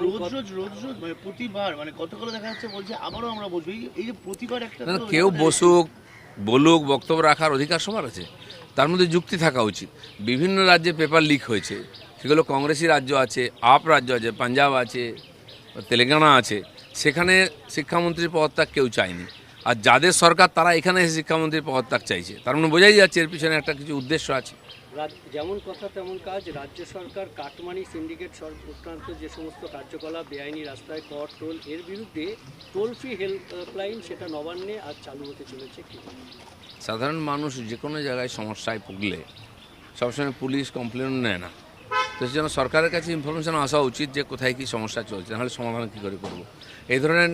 রোজ রোজ রোজ রোজ মানে প্রতিবার মানে গতকাল দেখা যাচ্ছে বলছে আবারও আমরা বসবো, এই যে প্রতিবার একটা না, কেউ বসুক বলুক, বক্তব্য রাখার অধিকার সবার আছে, তার মধ্যে যুক্তি থাকা উচিত। বিভিন্ন রাজ্যে পেপার লিক হয়েছে, সেগুলো কংগ্রেসি রাজ্য আছে, আপ রাজ্য আছে, পাঞ্জাব আছে, তেলেঙ্গানা আছে, সেখানে শিক্ষামন্ত্রীর পদত্যাগ কেউ চায়নি। আর যাদের সরকার তারা এখানে এসে শিক্ষামন্ত্রীর পদত্যাগ চাইছে, তার মানে বোঝাই যাচ্ছে এর পিছনে একটা কিছু উদ্দেশ্য আছে। যেমন কথা তেমন কাজ। রাজ্য সরকার কাটমানি সিন্ডিকেট সংক্রান্ত যে সমস্ত কার্যকলাপ, বেআইনি রাস্তায় কর টোল, এর বিরুদ্ধে টোল ফ্রি হেল্পলাইন সেটা নবান্নে আজ চালু হতে চলেছে। কি সাধারণ মানুষ যে কোনো জায়গায় সমস্যায় ভুগলে সবসময় পুলিশ কমপ্লেন নেয় না, তো সেই জন্য সরকারের কাছে ইনফরমেশন আসা উচিত যে কোথায় কী সমস্যা চলছে, নাহলে সমাধান কী করে করবো। এই ধরনের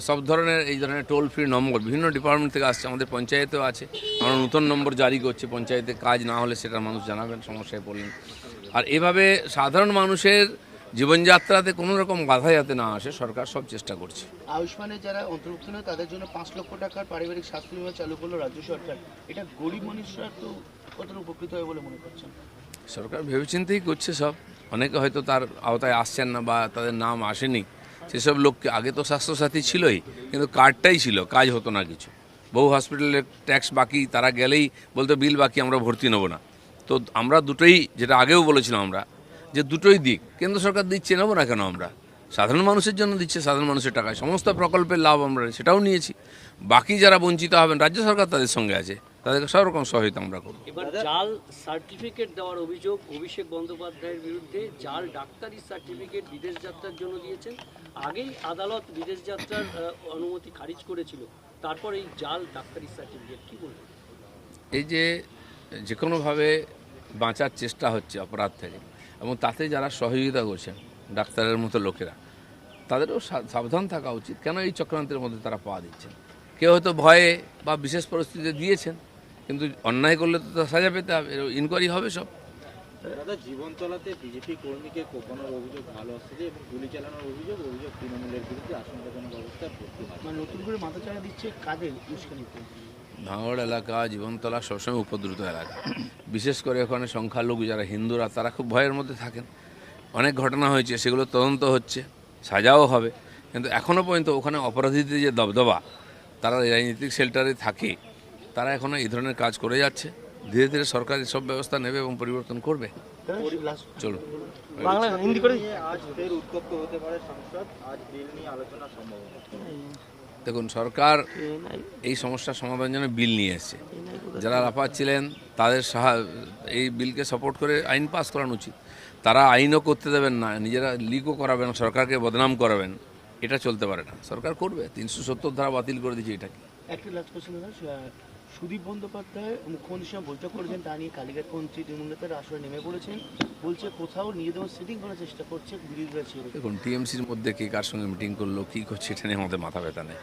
সব ধরনের এই ধরনের টোল ফ্রি নম্বর বিভিন্ন ডিপার্টমেন্ট থেকে আসছে, আমাদের পঞ্চায়েতেও আছে। আমরা নতুন নম্বর জারি করছি, পঞ্চায়েতে কাজ না হলে সেটা মানুষ জানাবেন সমস্যায় পড়লেন। আর এভাবে সাধারণ মানুষের জীবনযাত্রাতে কোনো রকম বাধা যাতে না আসে সরকার সব চেষ্টা করছে। আয়ুষ্মানের যারা অন্তর্ভুক্ত নয় তাদের জন্য 5 লক্ষ টাকার পারিবারিক স্বাস্থ্য বীমা চালু করলো রাজ্য সরকার। এটা গরিব মানুষরা তো কতটা উপকৃত হয় বলে মনে করছেন? সরকার ভেবেচিন্তেই করছে সব। অনেকে হয়তো তার আওতায় আসছেন না বা তাদের নাম আসেনি, সেসব লোককে আগে তো স্বাস্থ্যসাথী ছিলই, কিন্তু কার্ডটাই ছিল, কাজ হতো না কিছু। বহু হসপিটালের ট্যাক্স বাকি, তারা গেলেই বলতো বিল বাকি, আমরা ভর্তি নেবো না। তো আমরা দুটোই, যেটা আগেও বলেছিলাম আমরা, যে দুটোই দিক, কেন্দ্র সরকার দিচ্ছে, নেবো না কেন আমরা? সাধারণ মানুষের জন্য দিচ্ছে, সাধারণ মানুষের টাকায় সমস্ত প্রকল্পের লাভ আমরা সেটাও নিয়েছি। বাকি যারা বঞ্চিত হবেন, রাজ্য সরকার তাদের সঙ্গে আছে, তাদেরকে সব রকম সহায়তা আমরা করব। এবার জাল সার্টিফিকেট দেওয়ার অভিযোগ অভিষেক বন্দ্যোপাধ্যায়ের বিরুদ্ধে। জাল ডাক্তারি সার্টিফিকেট বিদেশ যাত্রার জন্য দিয়েছেন। আগেই আদালত বিদেশ যাত্রার অনুমতি খারিজ করেছিল, তারপর এই জাল ডাক্তারি সার্টিফিকেট, কি বলবেন? এই যে যে কোনোভাবে বাঁচার চেষ্টা হচ্ছে অপরাধ থেকে, এবং তাতে যারা সহযোগিতা করছেন ডাক্তারের মতো লোকেরা, তাদেরও সাবধান থাকা উচিত। কেন এই চক্রান্তের মধ্যে তারা পা দিচ্ছেন? কেউ হয়তো ভয়ে বা বিশেষ পরিস্থিতিতে দিয়েছেন, কিন্তু অন্যায় করলে তো সাজা পেতে হবে, ইনকোয়ারি হবে সব। দাদা, জীবনতলাতে বিজেপি কর্মীকে কোপানোর অভিযোগ ভালো আসছে এবং গুলি চালানোর অভিযোগ তৃণমূলের বিরুদ্ধে আশঙ্কাজনক অবস্থায় ভর্তি হয়। মানে নতুন করে মাথাচাড়া দিচ্ছে কাদের উস্কানিতে? ভাঙড় এলাকা, জীবনতলা সবসময় উপদ্রুত এলাকা, বিশেষ করে ওখানে সংখ্যালঘু যারা হিন্দুরা, তারা খুব ভয়ের মধ্যে থাকেন। অনেক ঘটনা হয়েছে, সেগুলো তদন্ত হচ্ছে, সাজাও হবে, কিন্তু এখনও পর্যন্ত ওখানে অপরাধীদের যে দবদবা, তারা রাজনৈতিক শেল্টারে থাকে, তারা এখনও এই ধরনের কাজ করে যাচ্ছে। ধীরে ধীরে সরকার সব ব্যবস্থা নেবে এবং পরিবর্তন করবে। চলুন, বাংলা হিন্দি করে আজ ফের উত্তপ্ত হতে পারে সংসদ, আজ বিল নিয়ে আলোচনা সম্ভাবনা। দেখুন, সরকার এই সমস্যার সমাধানের জন্য বিল নিয়ে এসেছে। যারা লাফাচ্ছিলেন তাদের এই বিলকে সাপোর্ট করে আইন পাস করানো উচিত। তারা আইনও করতে দেবেন না, নিজেরা লিকও করাবেন, সরকারকে বদনাম করাবেন, এটা চলতে পারে না। সরকার করবে, 370 ধারা বাতিল করে দিচ্ছে এটাকে। একটা লাস্ট কোশ্চেন দাদা, সুদীপ বন্দ্যোপাধ্যায় মুখ্যমন্ত্রীর সঙ্গে বৈঠক করেছেন, তা নিয়ে কালীঘাট মন্ত্রী তৃণমূল নেতারা আসলে নেমে পড়েছেন, বলছে কোথাও নিজেদের সেটিং করার চেষ্টা করছে বিরোধীরা ছিল। দেখুন, টিএমসির মধ্যে কে কার সঙ্গে মিটিং করলো, কী করছে, এটা নিয়ে আমাদের মাথা ব্যথা নেই।